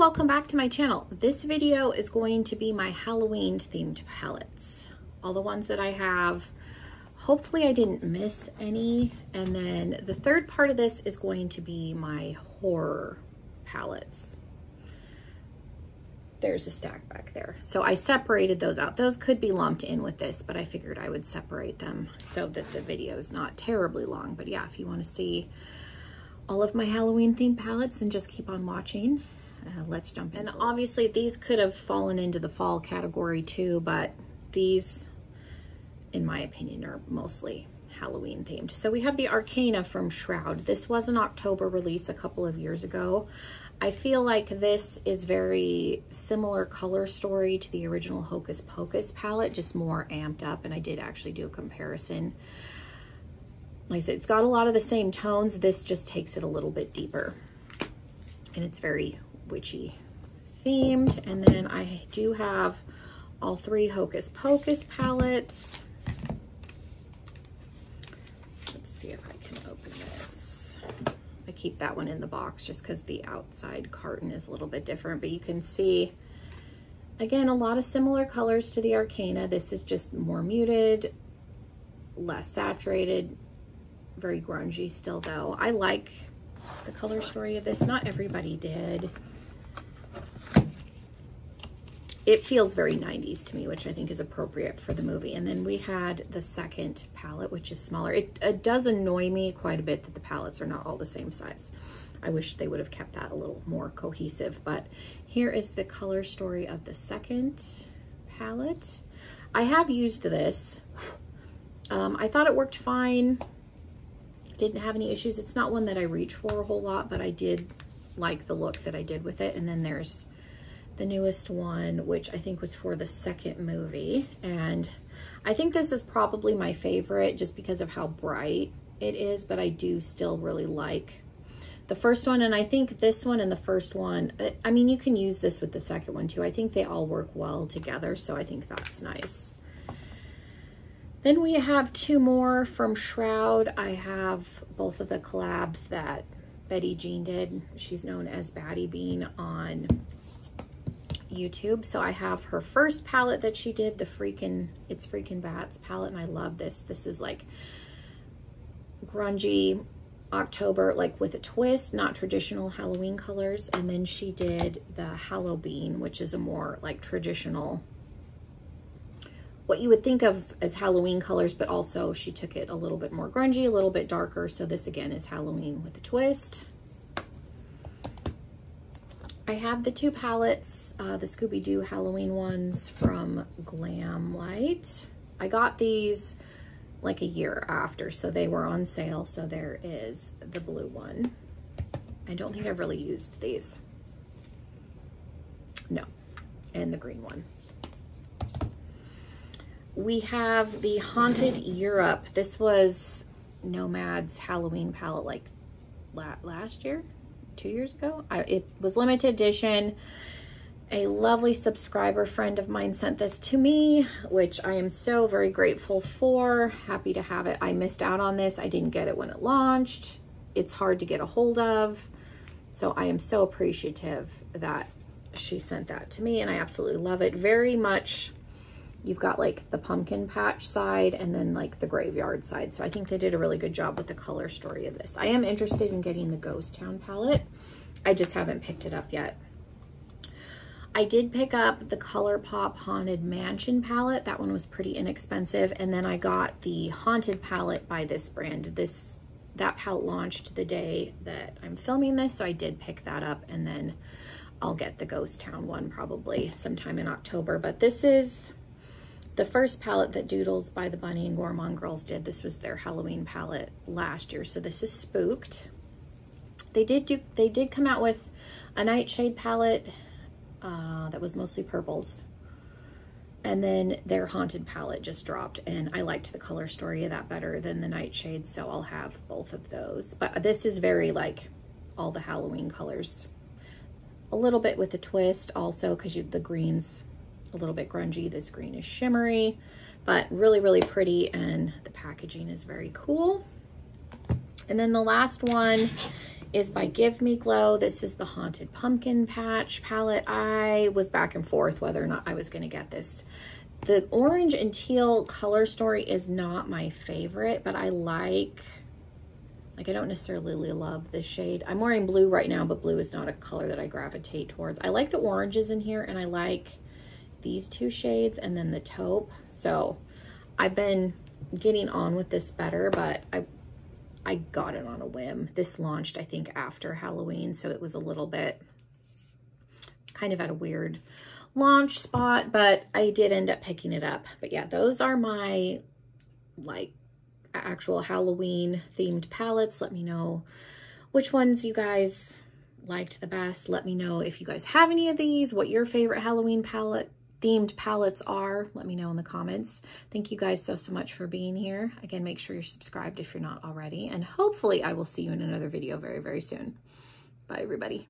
welcome back to my channel. This video is going to be my Halloween themed palettes. All the ones that I have. Hopefully I didn't miss any. And then the third part of this is going to be my horror palettes. There's a stack back there. So I separated those out. Those could be lumped in with this, but I figured I would separate them so that the video is not terribly long. But yeah, if you want to see all of my Halloween themed palettes, then just keep on watching. Let's jump in. And obviously these could have fallen into the fall category too, but these, in my opinion, are mostly Halloween themed. So we have the Arcana from Shroud. This was an October release a couple of years ago. I feel like this is very similar color story to the original Hocus Pocus palette, just more amped up, and I did actually do a comparison. Like I said, it's got a lot of the same tones. This just takes it a little bit deeper, and it's very witchy themed. And then I do have all three Hocus Pocus palettes. Let's see if I can open this. I keep that one in the box just because the outside carton is a little bit different, but you can see, again, a lot of similar colors to the Arcana. This is just more muted, less saturated, very grungy still though. I like the color story of this. Not everybody did. It feels very 90s to me, which I think is appropriate for the movie. And then we had the second palette, which is smaller. It does annoy me quite a bit that the palettes are not all the same size. I wish they would have kept that a little more cohesive. But here is the color story of the second palette. I have used this. I thought it worked fine. Didn't have any issues. It's not one that I reach for a whole lot, but I did like the look that I did with it. And then there's the newest one, which I think was for the second movie. And I think this is probably my favorite just because of how bright it is, but I do still really like the first one. And I think this one and the first one, I mean, you can use this with the second one too. I think they all work well together, so I think that's nice. Then we have two more from Shroud. I have both of the collabs that Betty Jean did. She's known as Baddie Bean on YouTube. So I have her first palette that she did, the It's Freakin' Bats palette, and I love this. This is like grungy October, like with a twist, not traditional Halloween colors. And then she did the Halloween, which is a more like traditional, what you would think of as Halloween colors, but also she took it a little bit more grungy, a little bit darker. So this again is Halloween with a twist. I have the two palettes, the Scooby-Doo Halloween ones from Glamlight. I got these like a year after, so they were on sale. So there is the blue one. I don't think I've really used these. No. And the green one. We have the Haunted Europe. This was Nomad's Halloween palette like last year, 2 years ago. It was limited edition. A lovely subscriber friend of mine sent this to me, which I am so very grateful for. Happy to have it. I missed out on this. I didn't get it when it launched. It's hard to get a hold of. So I am so appreciative that she sent that to me, and I absolutely love it. Very much, you've got like the pumpkin patch side and then like the graveyard side. So I think they did a really good job with the color story of this. I am interested in getting the Ghost Town palette. I just haven't picked it up yet. I did pick up the ColourPop Haunted Mansion palette. That one was pretty inexpensive. And then I got the Haunted palette by this brand. That palette launched the day that I'm filming this, so I did pick that up, and then I'll get the Ghost Town one probably sometime in October. But this is the first palette that Doodles by the Bunny and Gourmand Girls did. This was their Halloween palette last year. So this is Spooked. They did come out with a Nightshade palette that was mostly purples. And then their Haunted palette just dropped, and I liked the color story of that better than the Nightshade, so I'll have both of those. But this is very like all the Halloween colors. A little bit with a twist also, because the green's a little bit grungy. This green is shimmery, but really, really pretty, and the packaging is very cool. And then the last one is by Give Me Glow. This is the Haunted Pumpkin Patch palette. I was back and forth whether or not I was going to get this. The orange and teal color story is not my favorite, but I like I don't necessarily love this shade. I'm wearing blue right now, but blue is not a color that I gravitate towards. I like the oranges in here, and I like these two shades and then the taupe. So I've been getting on with this better, but I got it on a whim. This launched, I think, after Halloween, so it was a little bit kind of at a weird launch spot, but I did end up picking it up. But yeah, those are my like actual Halloween themed palettes. Let me know which ones you guys liked the best. Let me know if you guys have any of these, what your favorite Halloween themed palettes are. Let me know in the comments. Thank you guys so much for being here. Again, make sure you're subscribed if you're not already, and hopefully I will see you in another video very, very soon. Bye, everybody.